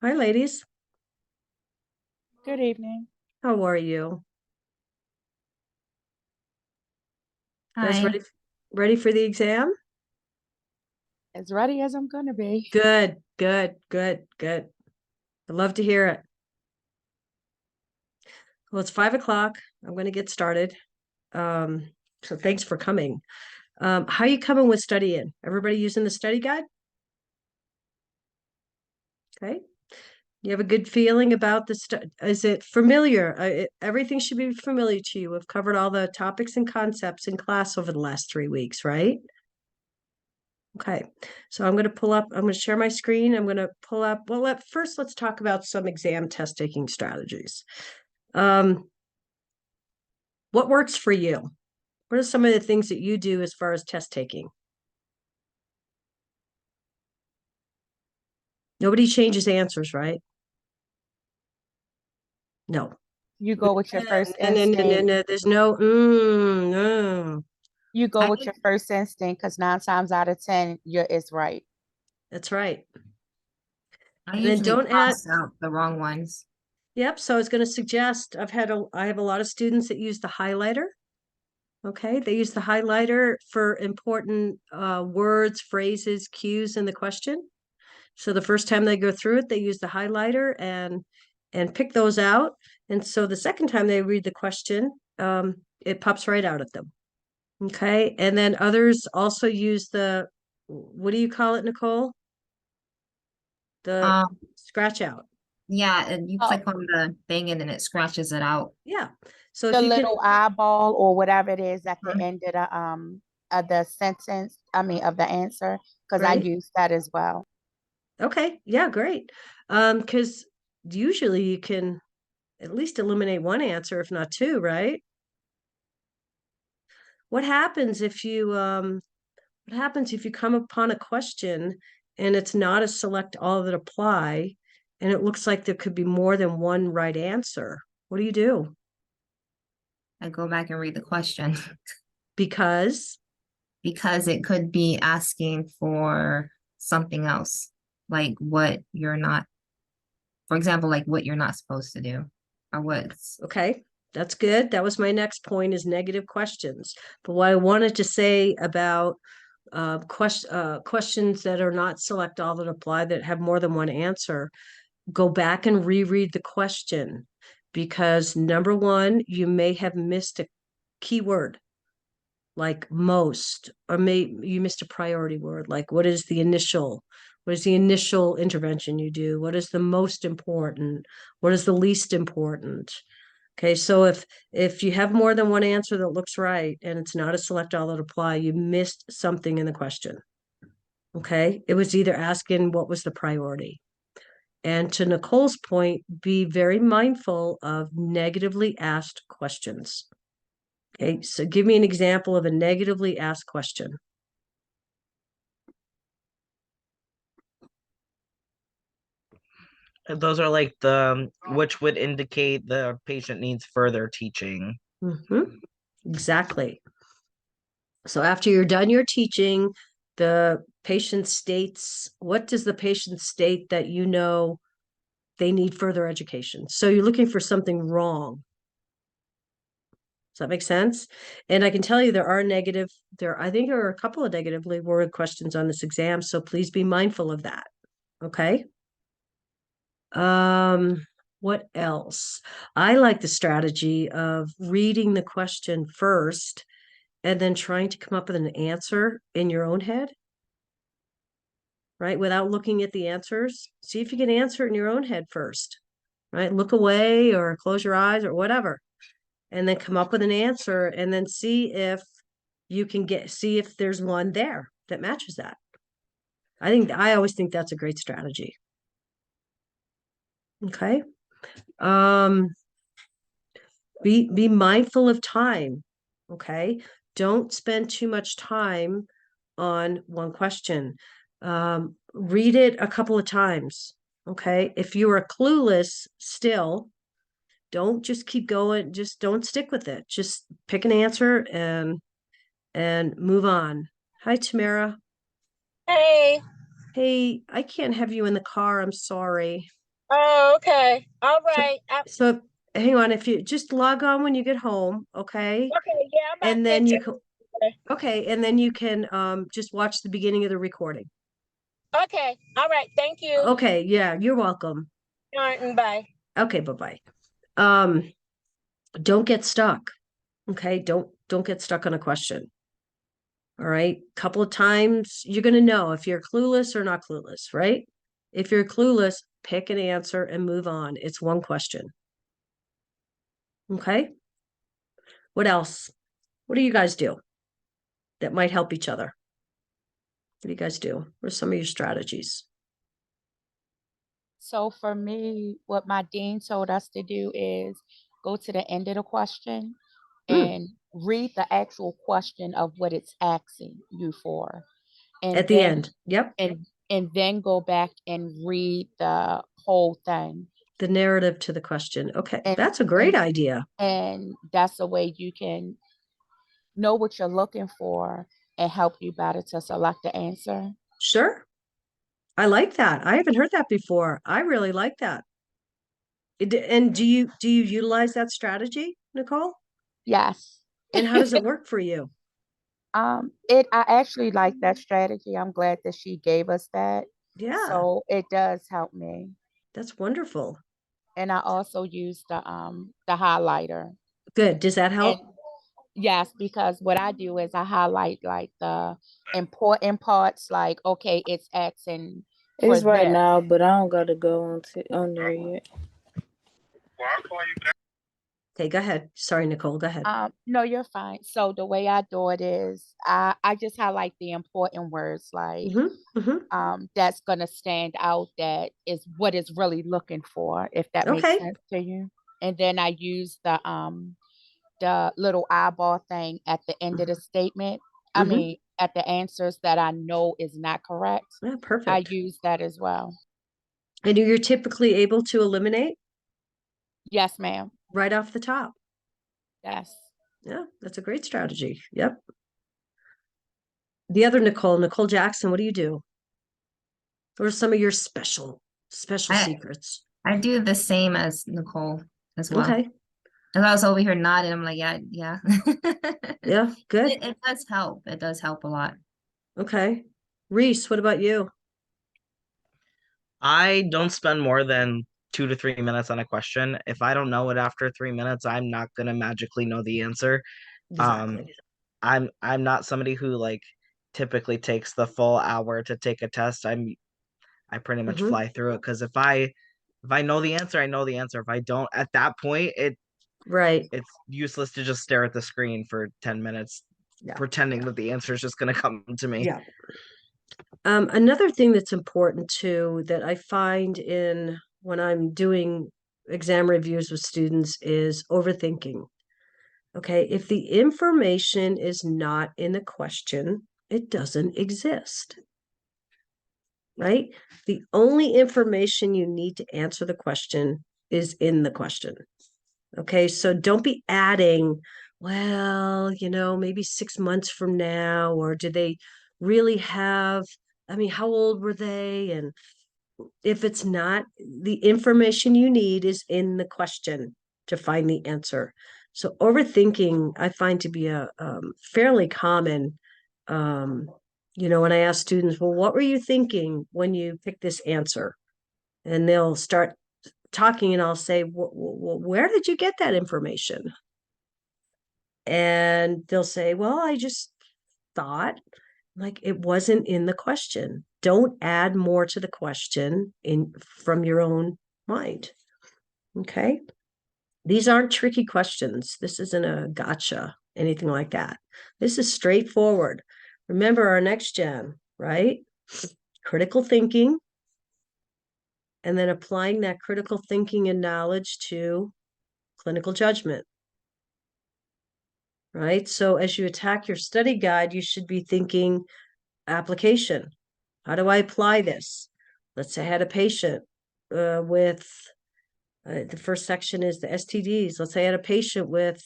Hi, ladies. Good evening. How are you? Guys Hi. ready for the exam? As ready as I'm gonna be. Good, good, good, good. I'd love to hear it. Well, it's 5 o'clock. I'm going to get started. So thanks for coming. How you coming with studying? Everybody using the study guide? Okay. You have a good feeling about the is it familiar? Everything should be familiar to you. We've covered all the topics and concepts in class over the last 3 weeks, right? Okay, so I'm going to share my screen. I'm going to pull up, well, first let's talk about some exam test taking strategies. What works for you? What are some of the things that you do as far as test taking? Nobody changes answers, right? No. You go with your first No, instinct. no. There's no, no. You go I with your first instinct because 9 times out of 10, it's right. That's right. I And then usually don't add, cross out the wrong ones. yep. So I was going to suggest, I have a lot of students that use the highlighter. Okay, they use the highlighter for important words, phrases, cues in the question. So the first time they go through it, they use the highlighter and pick those out. And so the second time they read the question, it pops right out at them. Okay, and then others also use what do you call it, Nicole? The Um, scratch out. yeah, and you Oh, click on the thing and then it scratches it out. Yeah. So the if you can, little eyeball or whatever it is at the Mhm. end of the sentence, of the answer, because I right? use that as well. Okay, yeah, great. Because usually you can at least eliminate one answer, if not two, right? What happens if what happens if you come upon a question and it's not a select all that apply and it looks like there could be more than one right answer? What do you do? I go back and read the question Because, because it could be asking for something else, like what you're not, for example, like what you're not supposed to do or what's. okay, that's good. That was my next point is negative questions. But what I wanted to say about questions that are not select all that apply that have more than one answer, go back and reread the question because number one, you may have missed a keyword like most, or you missed a priority word, like what is the initial intervention you do? What is the most important? What is the least important? Okay, so if you have more than one answer that looks right and it's not a select all that apply, you missed something in the question. Okay, it was either asking what was the priority. And to Nicole's point, be very mindful of negatively asked questions. Okay, so give me an example of a negatively asked question. Those are like the which would indicate the patient needs further teaching. Exactly. So after you're done your teaching, the patient states, what does the patient state that you know they need further education? So you're looking for something wrong. Does that make sense? And I can tell you I think there are a couple of negatively worded questions on this exam, so please be mindful of that. Okay. Um, what else? I like the strategy of reading the question first and then trying to come up with an answer in your own head, right? Without looking at the answers. See if you can answer it in your own head first, right? Look away or close your eyes or whatever, and then come up with an answer and then see if you can see if there's one there that matches that. I always think that's a great strategy. Okay. Um, be mindful of time. Okay. Don't spend too much time on one question. Read it a couple of times. Okay. If you are clueless still, don't just keep going. Just don't stick with it. Just pick an answer and move on. Hi, Tamara. Hey, Hey, I can't have you in the car. I'm sorry. Oh, okay. All So, right. so hang on, if you just log on when you get home, okay? Okay, yeah, I'm about And to then get you to can, it. okay, and then you can just watch the beginning of the recording. Okay. All right. Thank you. Okay, yeah, you're welcome. All right, and bye. Okay, bye-bye. Um, don't get stuck. Okay, don't get stuck on a question. All right, couple of times you're gonna know if you're clueless or not clueless, right? If you're clueless, pick an answer and move on. It's one question. Okay. What else? What do you guys do that might help each other? What do you guys do? What are some of your strategies? So for me, what my dean told us to do is go to the end of the question Mm, and read the actual question of what it's asking you for. at And the then end. Yep. and then go back and read the whole thing. The narrative to the question. Okay, And that's a great idea. and that's the way you can know what you're looking for and help you better to select the answer. Sure. I like that. I haven't heard that before. I really like that. And do you utilize that strategy, Nicole? Yes. And how does it work for you? I actually like that strategy. I'm glad that she gave us that. Yeah, So it does help me. that's wonderful. And I also use the highlighter. Good. Does that And help? yes, because what I do is I highlight like the important parts, like okay, it's asking for It's right this. now, but I don't gotta go on there yet. Okay, go ahead. Sorry, Nicole, go ahead. No, you're fine. So the way I do it is I just highlight the important words like Mm-hmm. that's gonna stand out that is what it's really looking for, if that makes Okay. sense to you. And then I use the little eyeball thing at the end of the statement. I Mm-hmm. mean at the answers that I know is not correct. Yeah, I perfect. use that as well. And you're typically able to eliminate Yes, ma'am. right off the top. Yes. Yeah, that's a great strategy. Yep. The other Nicole Jackson, what do you do? What are some of your special I secrets? I do the same as Nicole as well. Okay. And I was over here nodding. I'm like, yeah, yeah. Yeah, good. It does help. It does help a lot. Okay. Reese, what about you? I don't spend more than 2 to 3 minutes on a question. If I don't know it after 3 minutes, I'm not gonna magically know the answer. Um, Exactly. I'm not somebody who like typically takes the full hour to take a test. I pretty much Mm-hmm. fly through it because if I know the answer, I know the answer. If I don't, at that point, Right. it's useless to just stare at the screen for 10 minutes Yeah. pretending that the answer is just gonna come to me. Yeah. Another thing that's important too that I find in when I'm doing exam reviews with students is overthinking. Okay, if the information is not in the question, it doesn't exist. Right? The only information you need to answer the question is in the question. Okay, so don't be adding, well, maybe 6 months from now, or do they really have, I mean, how old were they? And if it's not, the information you need is in the question to find the answer. So overthinking, I find to be a fairly common, when I ask students, well, what were you thinking when you picked this answer? And they'll start talking and I'll say, where did you get that information? And they'll say, well, I just thought, like, it wasn't in the question. Don't add more to the question from your own mind. Okay. These aren't tricky questions. This isn't a gotcha, anything like that. This is straightforward. Remember our next gen, right? Critical thinking, and then applying that critical thinking and knowledge to clinical judgment. Right? So as you attack your study guide, you should be thinking application. How do I apply this? Let's say I had a patient with the first section is the STDs. Let's say I had a patient with,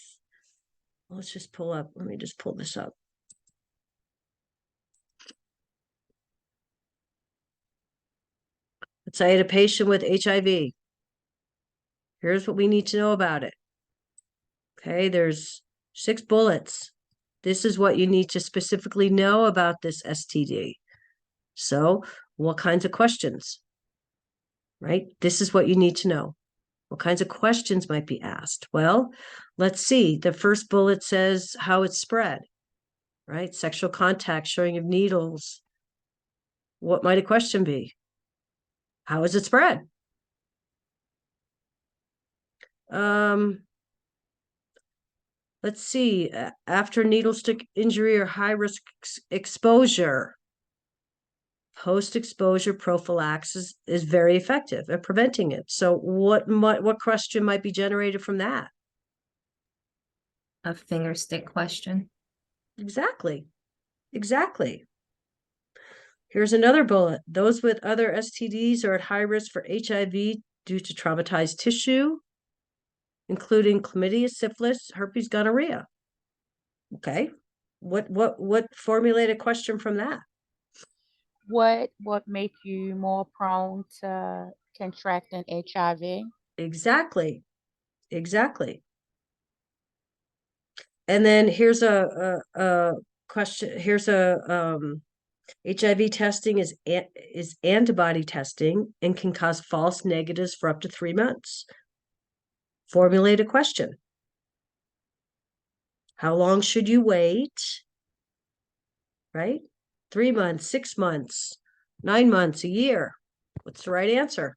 let me just pull this up. Let's say I had a patient with HIV. Here's what we need to know about it. Okay, there's 6 bullets. This is what you need to specifically know about this STD. So, what kinds of questions? Right? This is what you need to know. What kinds of questions might be asked? Well, let's see. The first bullet says how it's spread, right? Sexual contact, showing of needles. What might a question be? How is it spread? Let's see. After needle stick injury or high risk exposure, post-exposure prophylaxis is very effective at preventing it. So what question might be generated from that? A finger stick question. Exactly. Exactly. Here's another bullet. Those with other STDs are at high risk for HIV due to traumatized tissue, including chlamydia, syphilis, herpes, gonorrhea. Okay. What formulate a question from that? What make you more prone to contracting HIV? Exactly. Exactly. And then here's a question. Here's a HIV testing is antibody testing and can cause false negatives for up to 3 months. Formulate a question. How long should you wait? Right? 3 months, 6 months, 9 months, a year. What's the right answer?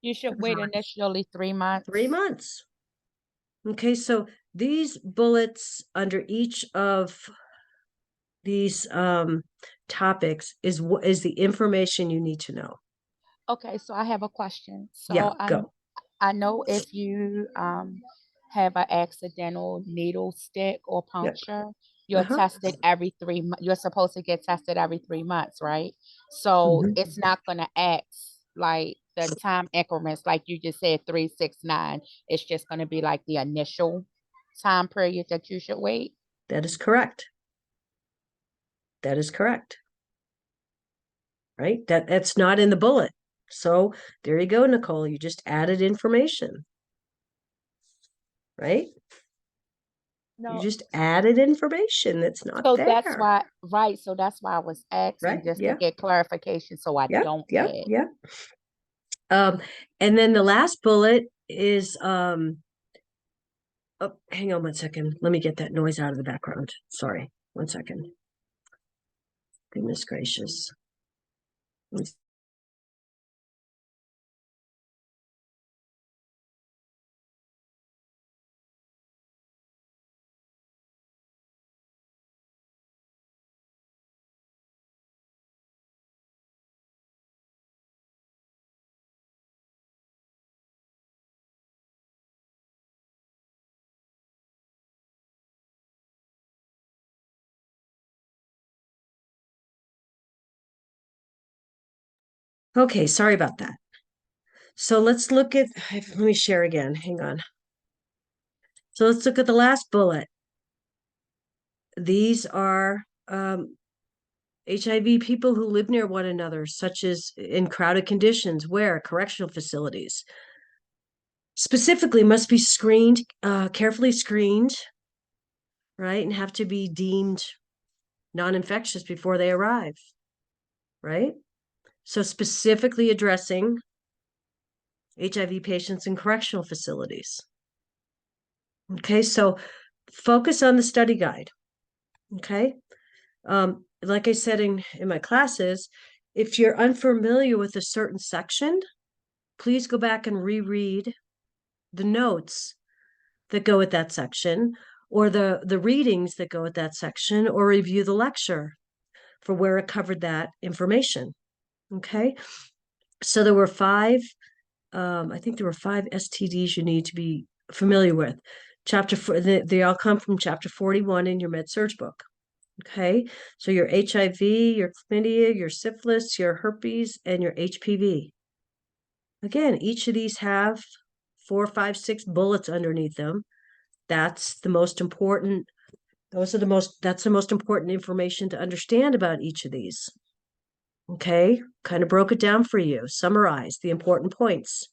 You should wait initially 3 months. 3 months. Okay, so these bullets under each of these topics is the information you need to know. Okay, so I have a question. So Yeah, go. I know if you have an accidental needle stick or Yeah. puncture, you're Uh-huh. tested every 3 months. You're supposed to get tested every 3 months, right? So Mhm. it's not gonna ask like the time increments, like you just said, 3, 6, 9. It's just gonna be like the initial time period that you should wait. That is correct. That is correct. Right? That's not in the bullet. So there you go, Nicole. You just added information. Right? You No, just added information that's not so that's there. why, right? So that's why I was asking Right? just to Yeah. get clarification, so I Yeah. don't Yeah. add. Yeah. And then the last bullet is oh, hang on 1 second. Let me get that noise out of the background. Sorry. 1 second. Goodness gracious. Okay, sorry about that. So let's look at, let me share again. Hang on. So let's look at the last bullet. These are HIV people who live near one another, such as in crowded conditions, where correctional facilities specifically must be screened, carefully screened, right? And have to be deemed non-infectious before they arrive, right? So specifically addressing HIV patients in correctional facilities. Okay, so focus on the study guide. Okay. Like I said in my classes, if you're unfamiliar with a certain section, please go back and reread the notes that go with that section, or the readings that go with that section, or review the lecture for where it covered that information. Okay. So there were 5, I think there were 5 STDs you need to be familiar with. Chapter 4, they all come from chapter 41 in your med-surg book. Okay, so your HIV, your chlamydia, your syphilis, your herpes, and your HPV. Again, each of these have 4, 5, 6 bullets underneath them. That's the most important. That's the most important information to understand about each of these. Okay, kind of broke it down for you, summarized the important points.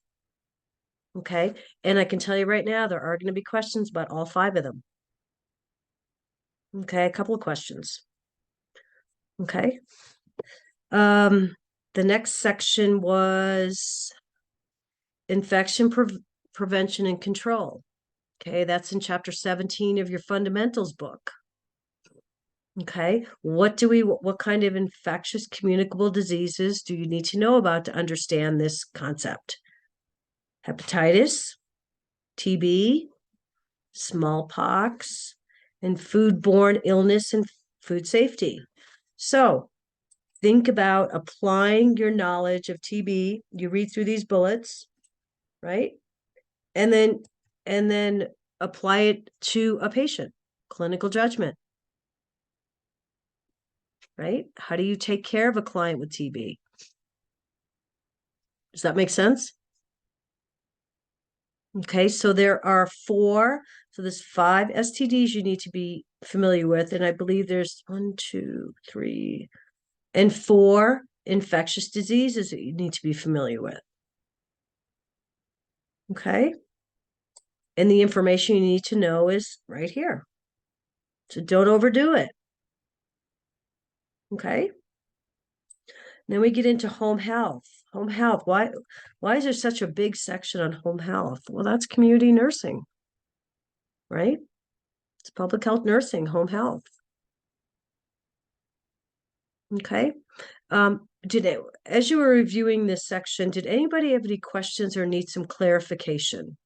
Okay, and I can tell you right now, there are going to be questions about all 5 of them. Okay, a couple of questions. Okay. The next section was infection prevention and control. Okay, that's in chapter 17 of your fundamentals book. Okay, what kind of infectious communicable diseases do you need to know about to understand this concept? Hepatitis, TB, smallpox, and foodborne illness and food safety. So think about applying your knowledge of TB. You read through these bullets, right? And then apply it to a patient, clinical judgment, right? How do you take care of a client with TB? Does that make sense? Okay, so there are 4, so there's 5 STDs you need to be familiar with, and I believe there's 1, 2, 3, and 4 infectious diseases that you need to be familiar with. Okay, and the information you need to know is right here. So don't overdo it. Okay. Then we get into home health. Home health. Why is there such a big section on home health? Well, that's community nursing, right? It's public health nursing, home health. Okay. As you were reviewing this section, did anybody have any questions or need some clarification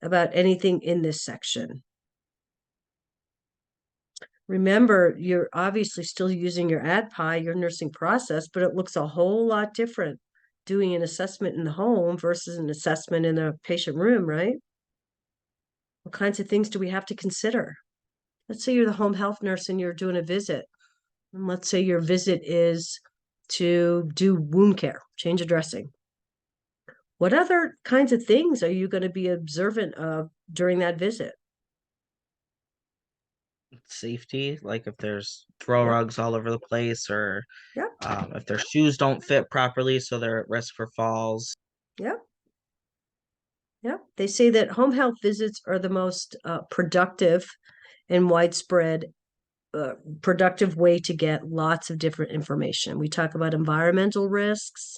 about anything in this section? Remember, you're obviously still using your ADPI, your nursing process, but it looks a whole lot different doing an assessment in the home versus an assessment in a patient room, right? What kinds of things do we have to consider? Let's say you're the home health nurse and you're doing a visit. And let's say your visit is to do wound care, change a dressing. What other kinds of things are you going to be observant of during that visit? Safety, like if there's throw Yep. rugs all over the place, or Yep. if their shoes don't fit properly, so they're at risk for falls. Yep. Yep. They say that home health visits are the most productive and widespread productive way to get lots of different information. We talk about environmental risks,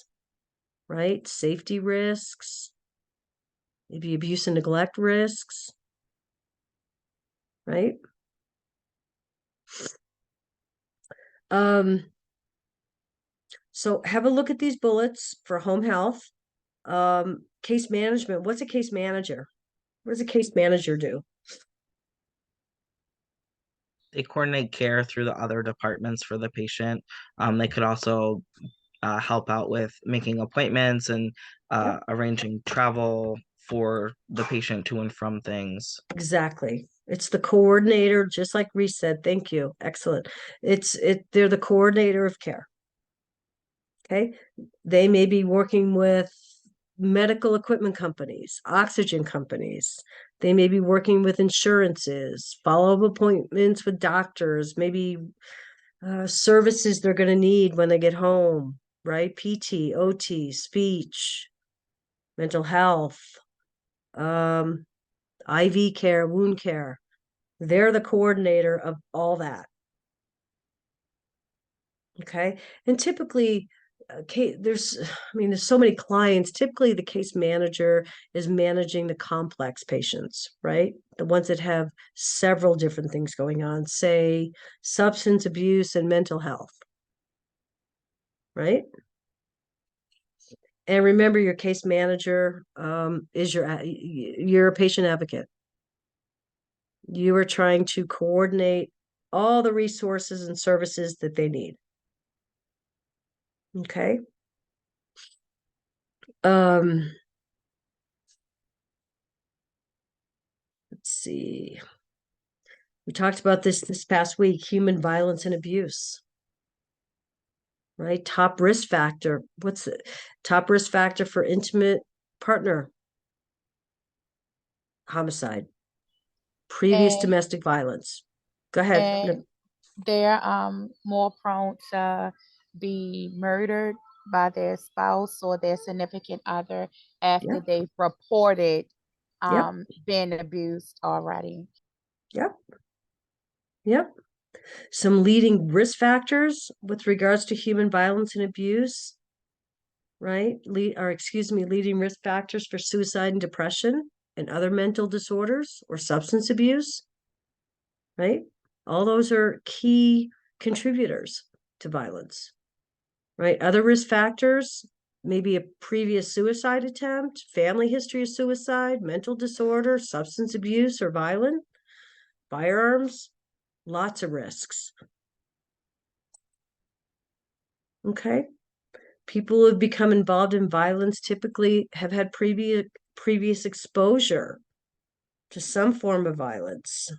right? Safety risks, maybe abuse and neglect risks, right? So have a look at these bullets for home health. Case management. What's a case manager? What does a case manager do? They coordinate care through the other departments for the patient. They could also help out with making appointments and arranging travel for the patient to and from things. Exactly. It's the coordinator, just like Reese said. Thank you. Excellent. They're the coordinator of care. Okay. They may be working with medical equipment companies, oxygen companies. They may be working with insurances, follow-up appointments with doctors, maybe services they're going to need when they get home, right? PT, OT, speech, mental health, IV care, wound care. They're the coordinator of all that. Okay. And typically, there's so many clients. Typically, the case manager is managing the complex patients, right? The ones that have several different things going on, say substance abuse and mental health, right? And remember, your case manager is you're a patient advocate. You are trying to coordinate all the resources and services that they need. Okay. Let's see. We talked about this past week, human violence and abuse. Right? Top risk factor. What's the top risk factor for intimate partner homicide? Previous And domestic violence. Go ahead. and they're more prone to be murdered by their spouse or their significant other after Yep. they've reported Yep. being abused already. Yep. Yep. Some leading risk factors with regards to human violence and abuse, right? Leading risk factors for suicide and depression and other mental disorders or substance abuse, right? All those are key contributors to violence, right? Other risk factors, maybe a previous suicide attempt, family history of suicide, mental disorder, substance abuse or violent, firearms, lots of risks. Okay. People who have become involved in violence typically have had previous exposure to some form of violence.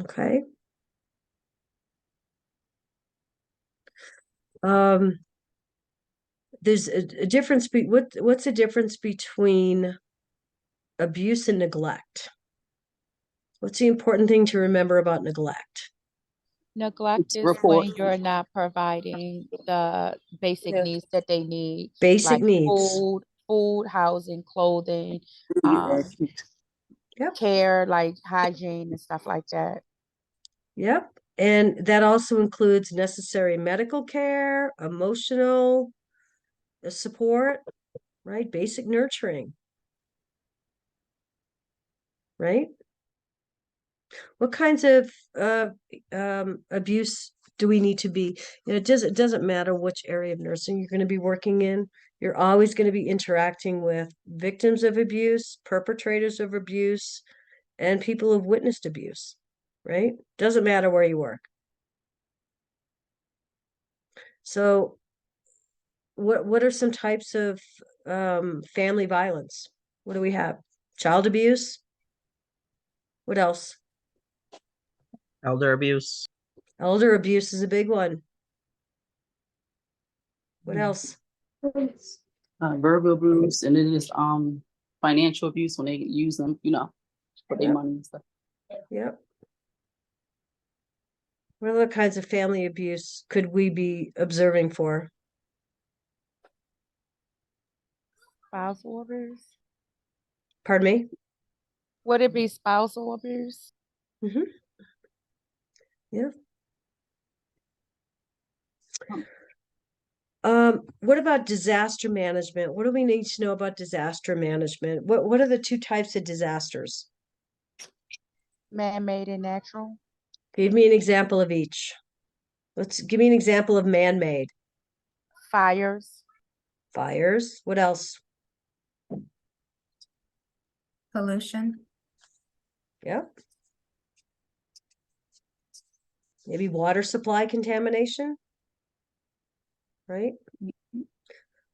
Okay. There's a difference. What's the difference between abuse and neglect? What's the important thing to remember about neglect? Neglect It's is report. when you're not providing the basic Yeah. needs that they need, Basic like needs. food, housing, clothing, Yep. care, like hygiene and stuff like that. Yep. And that also includes necessary medical care, emotional support, right? Basic nurturing, right? What kinds of abuse do we need to be? It doesn't matter which area of nursing you're going to be working in. You're always going to be interacting with victims of abuse, perpetrators of abuse, and people who've witnessed abuse, right? Doesn't matter where you work. So what are some types of family violence? What do we have? Child abuse? What else? Elder abuse. Elder abuse is a big one. What else? Verbal abuse, and then it's financial abuse when they use them, for their Yep. money and stuff. Yep. What other kinds of family abuse could we be observing for? Spousal abuse? Pardon me? Would it be spousal abuse? Mm-hmm. Yeah. What about disaster management? What do we need to know about disaster management? What are the two types of disasters? Man-made and natural? Give me an example of each. Give me an example of man-made. Fires? Fires. What else? Pollution. Yep. Maybe water supply contamination, right?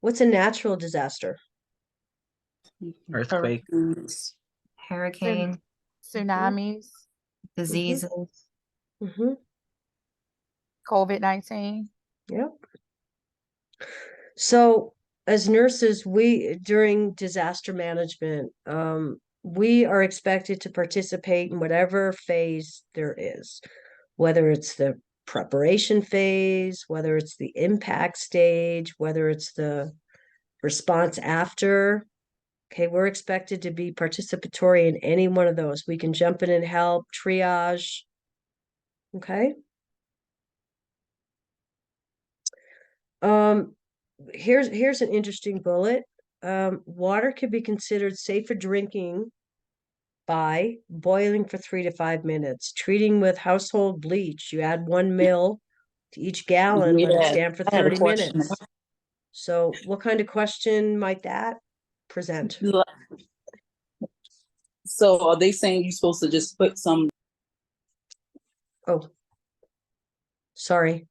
What's a natural disaster? Earthquake. Hurricanes. Hurricane. Tsunamis? Diseases. Mm-hmm. COVID-19? Yep. So as nurses, during disaster management, we are expected to participate in whatever phase there is, whether it's the preparation phase, whether it's the impact stage, whether it's the response after. Okay, we're expected to be participatory in any one of those. We can jump in and help, triage. Okay. Here's an interesting bullet. Water could be considered safe for drinking by boiling for 3 to 5 minutes. Treating with household bleach, you add 1 ml to each gallon, let it Yeah, stand for I had a 30 question. minutes. So what kind of question might that present? So are they saying you're supposed to just put some? Oh, sorry.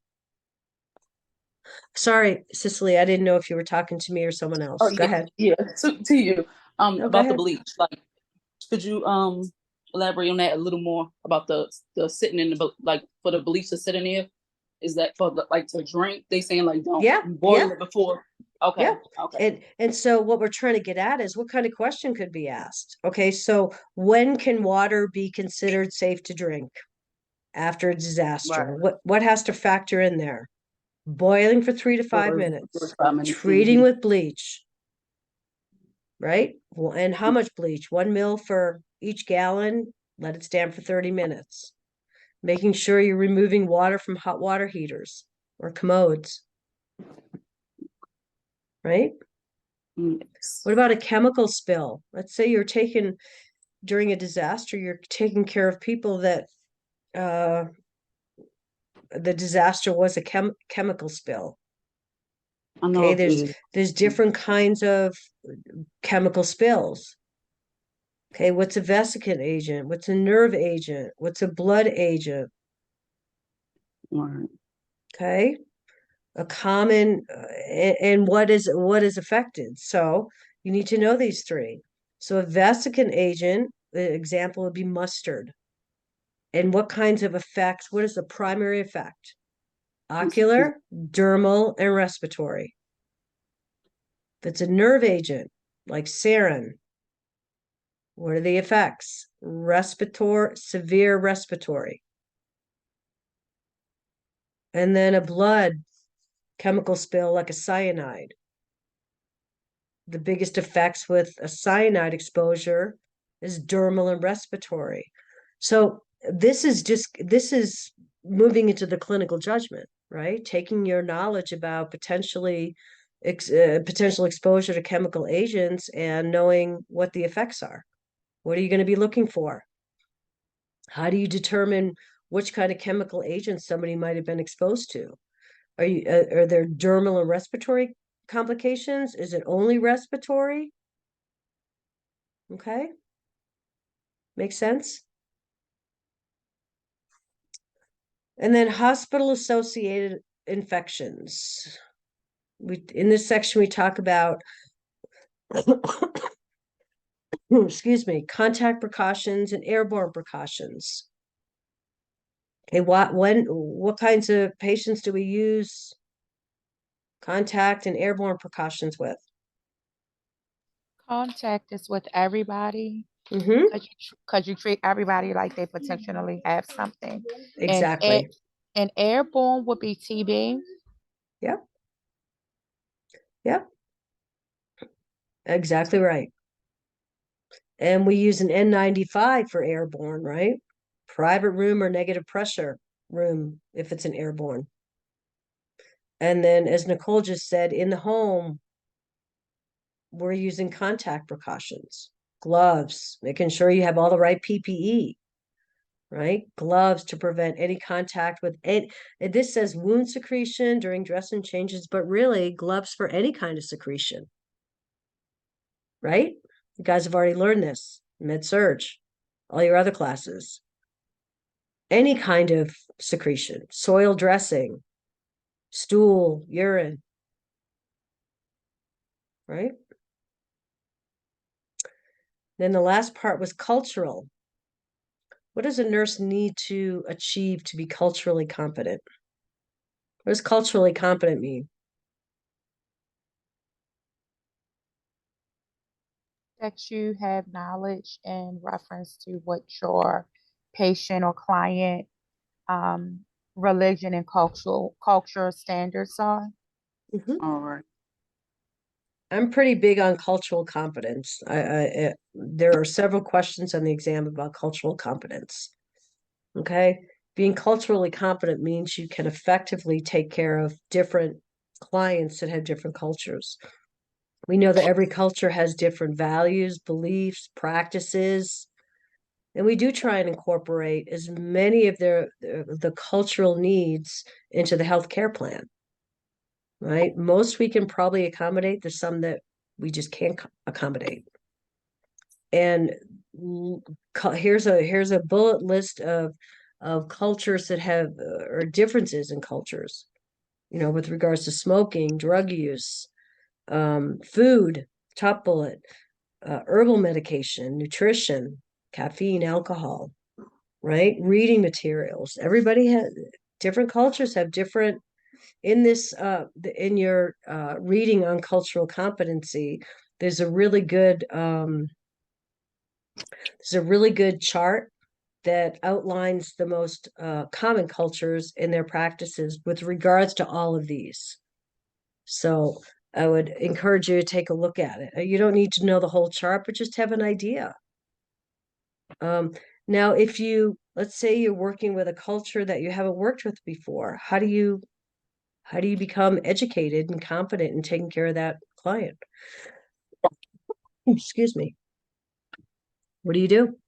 Sorry, Cicely, I didn't know if you were talking to me or someone else. Oh, Go ahead. Yeah, to you. No, go About the ahead. bleach. Like, could you elaborate on that a little more about the sitting in the like for the bleach to sit in there? Is that for to drink? They saying like don't boil it before. Okay. Yeah. Okay. And so what we're trying to get at is what kind of question could be asked? Okay, so when can water be considered safe to drink? after a disaster. Right. What has to factor in there? Boiling for 3 to 5 Or minutes, 5 minutes. treating Mhm. with bleach, right? Well, and how much bleach? 1 mil for each gallon. Let it stand for 30 minutes. Making sure you're removing water from hot water heaters or commodes, right? Yes. What about a chemical spill? Let's say you're taking, during a disaster, you're taking care of people that the disaster was a chemical spill. I know Okay, if it- there's different kinds of chemical spills. Okay, what's a vesicant agent? What's a nerve agent? What's a blood agent? right. Okay, a common and what is affected. So you need to know these three. So a vesicant agent, the example would be mustard. And what kinds of effects? What is the primary effect? Ocular, dermal, and respiratory. That's a nerve agent, like sarin. What are the effects? Severe respiratory. And then a blood chemical spill like a cyanide. The biggest effects with a cyanide exposure is dermal and respiratory. So this is moving into the clinical judgment, right? Taking your knowledge about potential exposure to chemical agents and knowing what the effects are. What are you going to be looking for? How do you determine which kind of chemical agents somebody might have been exposed to? Are there dermal and respiratory complications? Is it only respiratory? Okay. Makes sense? And then hospital associated infections. In this section we talk about excuse me, contact precautions and airborne precautions. Okay, what kinds of patients do we use contact and airborne precautions with? Contact is with everybody Mm-hmm. because you treat everybody like they potentially have something. Exactly. And airborne would be TB. Yep. Yep. Exactly right. And we use an N95 for airborne, right? Private room or negative pressure room if it's an airborne. And then, as Nicole just said, in the home, we're using contact precautions, gloves, making sure you have all the right PPE, right? Gloves to prevent any contact with any. This says wound secretion during dressing changes, but really gloves for any kind of secretion, right? You guys have already learned this, med-surg, all your other classes. Any kind of secretion, soil dressing, stool, urine, right? Then the last part was cultural. What does a nurse need to achieve to be culturally competent? What does culturally competent mean? That you have knowledge in reference to what your patient or client um, religion and cultural standards are. Mhm. All right. I'm pretty big on cultural competence. There are several questions on the exam about cultural competence. Okay. Being culturally competent means you can effectively take care of different clients that have different cultures. We know that every culture has different values, beliefs, practices, and we do try and incorporate as many of the cultural needs into the healthcare plan, right? Most we can probably accommodate. There's some that we just can't accommodate. And here's a bullet list of cultures that have or differences in cultures, with regards to smoking, drug use, food, top bullet, herbal medication, nutrition, caffeine, alcohol, right? Reading materials. Everybody has different cultures have different in this in your reading on cultural competency. There's a really good chart that outlines the most common cultures in their practices with regards to all of these. So I would encourage you to take a look at it. You don't need to know the whole chart, but just have an idea. Now, if you, let's say you're working with a culture that you haven't worked with before, how do you become educated and confident in taking care of that client? Excuse me. What do you do?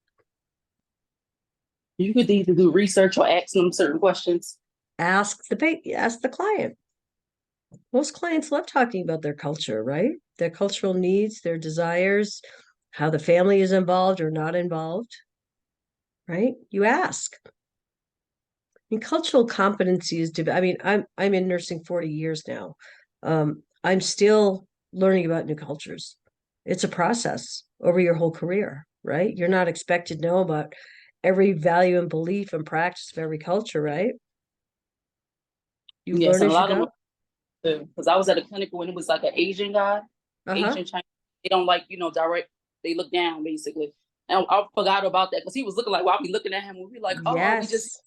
You could either do research or ask them certain questions. Ask the client. Most clients love talking about their culture, right? Their cultural needs, their desires, how the family is involved or not involved, right? You ask. And cultural competency is, I mean, I'm in nursing 40 years now. I'm still learning about new cultures. It's a process over your whole career, right? You're not expected to know about every value and belief and practice of every culture, right? You Yes, learn and a as you lot of go. them, because I was at a clinic when it was like an Asian guy, Asian Chinese. They don't like, direct. They look down basically. And I forgot about that because he was looking like, well, I'll be looking at him and be like, oh, we just.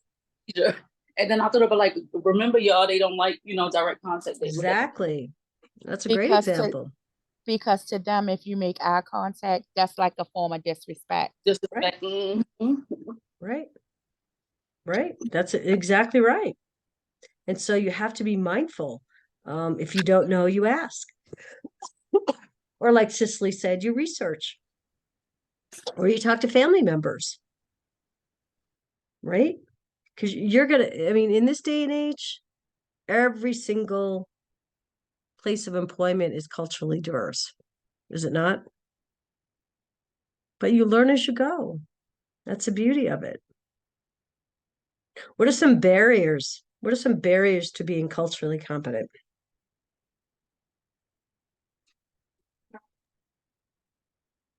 Yes, And then I thought about like, remember y'all, they don't like, direct contact. They look at exactly. That's a great Because to example. because to them, if you make eye contact, that's like a form of disrespect. just the Right. fact. Mhm. Right. Right. That's exactly right. And so you have to be mindful. If you don't know, you ask. Or like Cicely said, you research. Or you talk to family members. Right? Because I mean, in this day and age, every single place of employment is culturally diverse. Is it not? But you learn as you go. That's the beauty of it. What are some barriers? What are some barriers to being culturally competent?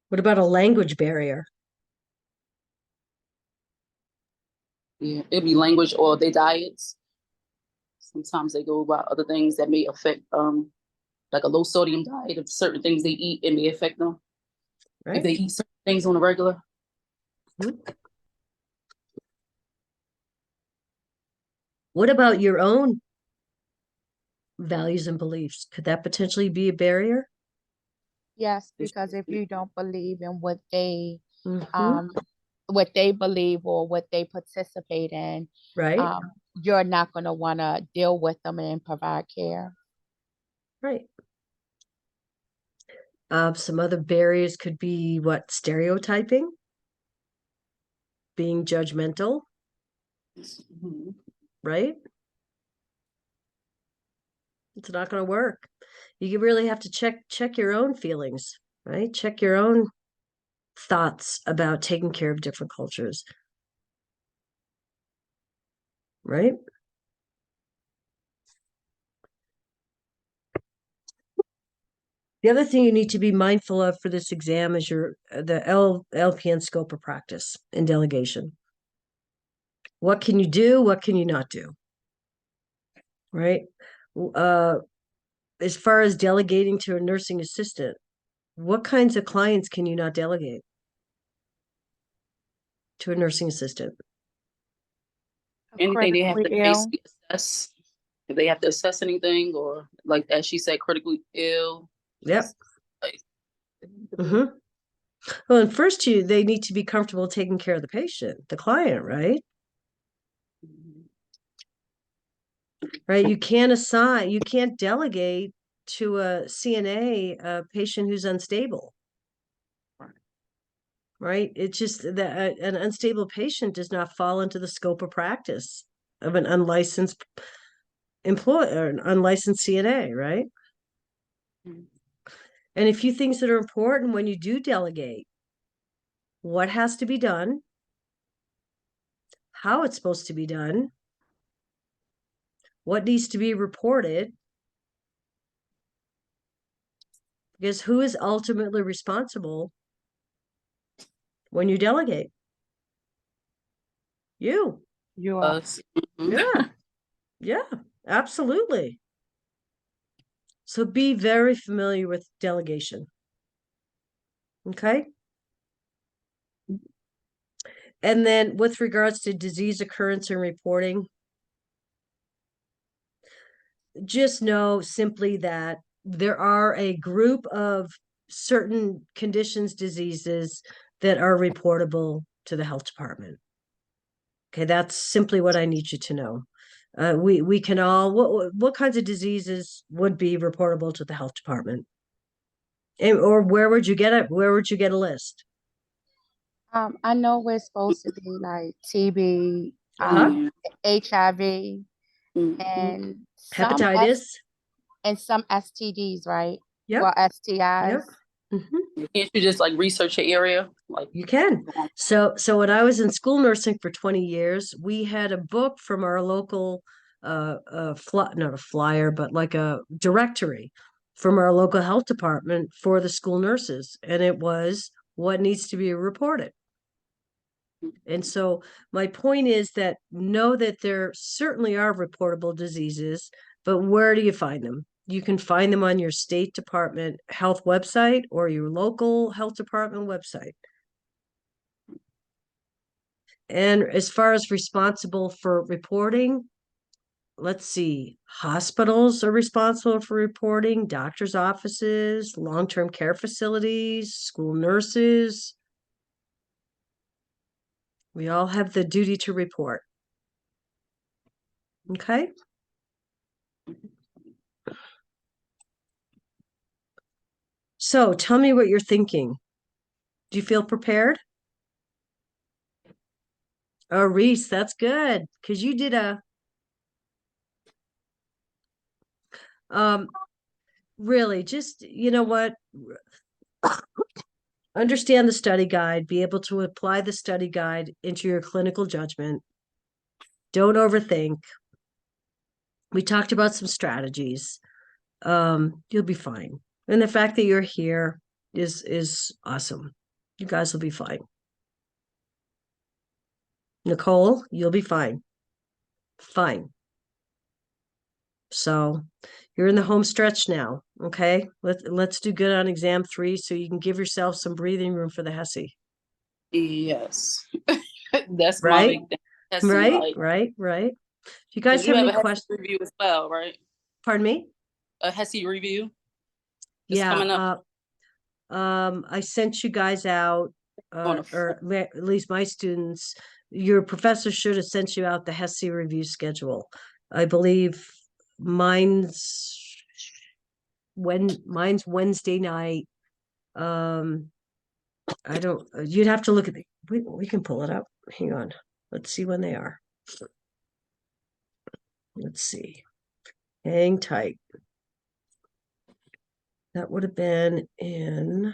What about a language barrier? Yeah, it'd be language or their diets. Sometimes they go about other things that may affect, like a low sodium diet of certain things they eat, it may affect them if they Right? eat certain things on a regular. What about your own values and beliefs? Could that potentially be a barrier? Yes, because if you don't believe in Mhm. what they believe or what they participate in, Right? you're not going to want to deal with them and provide care. Right. Some other barriers could be what? Stereotyping, being judgmental, Mhm. right? It's not going to work. You really have to check your own feelings, right? Check your own thoughts about taking care of different cultures, right? The other thing you need to be mindful of for this exam is the Lpn Scope of Practice and delegation. What can you do? What can you not do? Right? As far as delegating to a nursing assistant, what kinds of clients can you not delegate to a nursing assistant? Anything they have to Critically ill. basically assess, if they have to assess anything, or like as she said, critically ill. Yep. Like, Mm-hmm. Well, and first they need to be comfortable taking care of the patient, the client, right? Right. You can't delegate to a CNA, a patient who's unstable. Right. It's just that an unstable patient does not fall into the scope of practice of an unlicensed employee or an unlicensed CNA, right? Mhm. And a few things that are important when you do delegate: what has to be done, how it's supposed to be done, what needs to be reported, because who is ultimately responsible when you delegate? You. You are. Us. Yeah. Yeah, absolutely. So be very familiar with delegation. Okay. And then with regards to disease occurrence and reporting, just know simply that there are a group of certain conditions, diseases that are reportable to the health department. Okay, that's simply what I need you to know. We can all, what kinds of diseases would be reportable to the health department? Or where would you get it? Where would you get a list? I know we're supposed to be like TB, Uh-huh. HIV, Mhm. and Hepatitis. some STDs, right? Yep. Well, STIs. Yep. Mhm. Can't you just like research your area? Like You can. So when I was in school nursing for 20 years, we had a book from our local not a flyer, but like a directory from our local health department for the school nurses. And it was what needs to be reported. And so my point is that know that there certainly are reportable diseases, but where do you find them? You can find them on your state department health website or your local health department website. And as far as responsible for reporting, let's see, hospitals are responsible for reporting, doctors' offices, long-term care facilities, school nurses. We all have the duty to report. Okay? So tell me what you're thinking. Do you feel prepared? Oh, Reese, that's good. Because you did really just, you know what? Understand the study guide, be able to apply the study guide into your clinical judgment. Don't overthink. We talked about some strategies. You'll be fine. And the fact that you're here is awesome. You guys will be fine. Nicole, you'll be fine. Fine. So you're in the home stretch now. Okay. Let's do good on exam 3 so you can give yourself some breathing room for the HESI. yes. That's my Right? big thing. That's Right, like, right. If you guys you have have any a HESI questions, review as well, right? pardon me? A HESI review. It's coming up I sent you guys out, on a or at least my students, your professor should have sent you out the HESI review schedule. I believe mine's Wednesday night. I don't, you'd have to look at we can pull it up. Hang on. Let's see when they are. Let's see. Hang tight. That would have been in.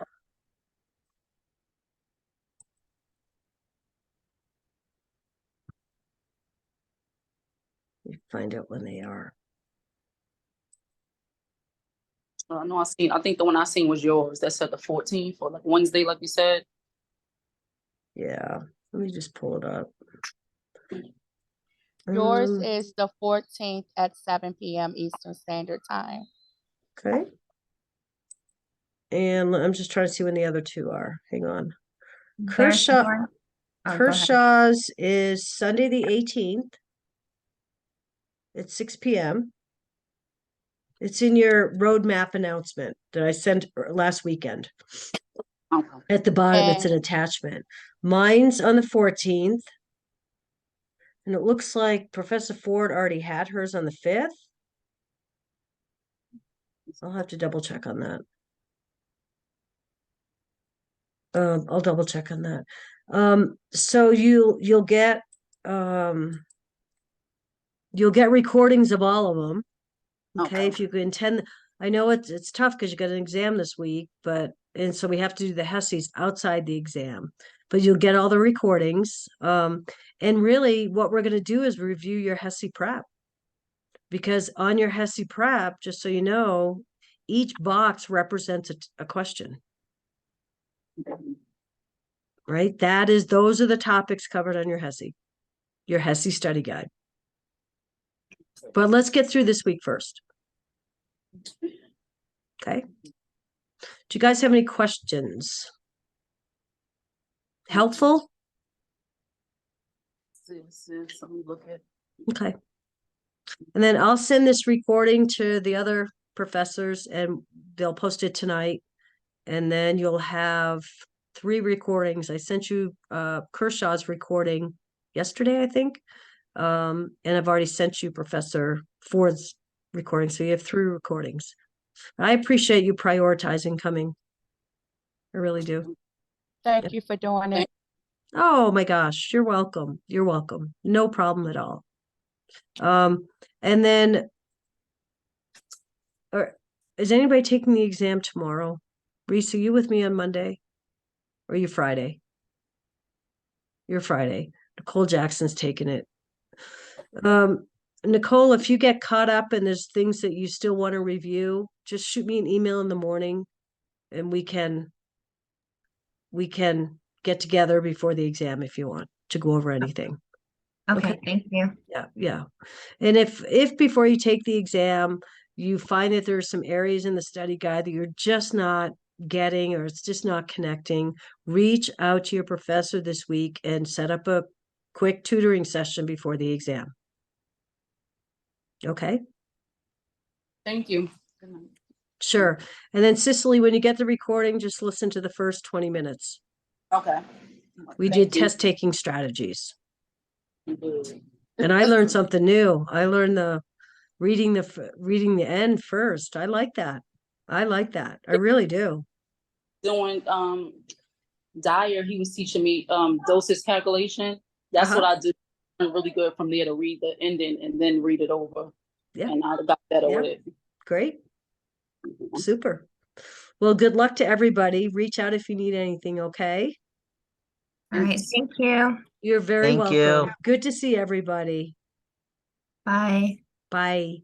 Find out when they are. I know I think the one I seen was yours. That said the 14th or like Wednesday, like you said. Yeah, let me just pull it up. Yours is the 14th at 7 p.m. Eastern Standard Time. Okay. And I'm just trying to see when the other two are. Hang on. Kershaw's is Sunday the 18th at 6 p.m. It's in your roadmap announcement that I sent last weekend. Okay. At the bottom, it's an attachment. Mine's on the 14th. And it looks like Professor Ford already had hers on the 5th. I'll have to double check on that. I'll double check on that. So you'll get recordings of all of them. Okay, if you can attend. I know it's tough because you got an exam this week, and so we have to do the HESIs outside the exam, but you'll get all the recordings. And really what we're going to do is review your HESI prep, because on your HESI prep, just so you know, each box represents a question. Right? Those are the topics covered on your HESI study guide. But let's get through this week first. Okay. Do you guys have any questions? Helpful? Let me look at. Okay. And then I'll send this recording to the other professors and they'll post it tonight. And then you'll have 3 recordings. I sent you Kershaw's recording yesterday, I think. And I've already sent you Professor Ford's recording. So you have 3 recordings. I appreciate you prioritizing coming. I really do. Thank you for doing it. Oh my gosh, you're welcome. You're welcome. No problem at all. And then is anybody taking the exam tomorrow? Reese, are you with me on Monday? Or are you Friday? You're Friday. Nicole Jackson's taking it. Nicole, if you get caught up and there's things that you still want to review, just shoot me an email in the morning and we can get together before the exam if you want to go over anything. Okay, thank you. Yeah. And if before you take the exam, you find that there's some areas in the study guide that you're just not getting or it's just not connecting, reach out to your professor this week and set up a quick tutoring session before the exam. Okay? Thank you. Good night. Sure. And then Cicely, when you get the recording, just listen to the first 20 minutes. Okay. We Thank did you. test taking strategies. And I learned something new. I learned the reading the end first. I like that. I really do. Doing Dyer, he was teaching me dosage calculation. That's what I did. I'm really good from there to read the ending and then read it over. Yeah. And I got better with it. Great. Super. Well, good luck to everybody. Reach out if you need anything, okay? All right, thank you. You're very Thank welcome. you. Good to see everybody. Bye. Bye.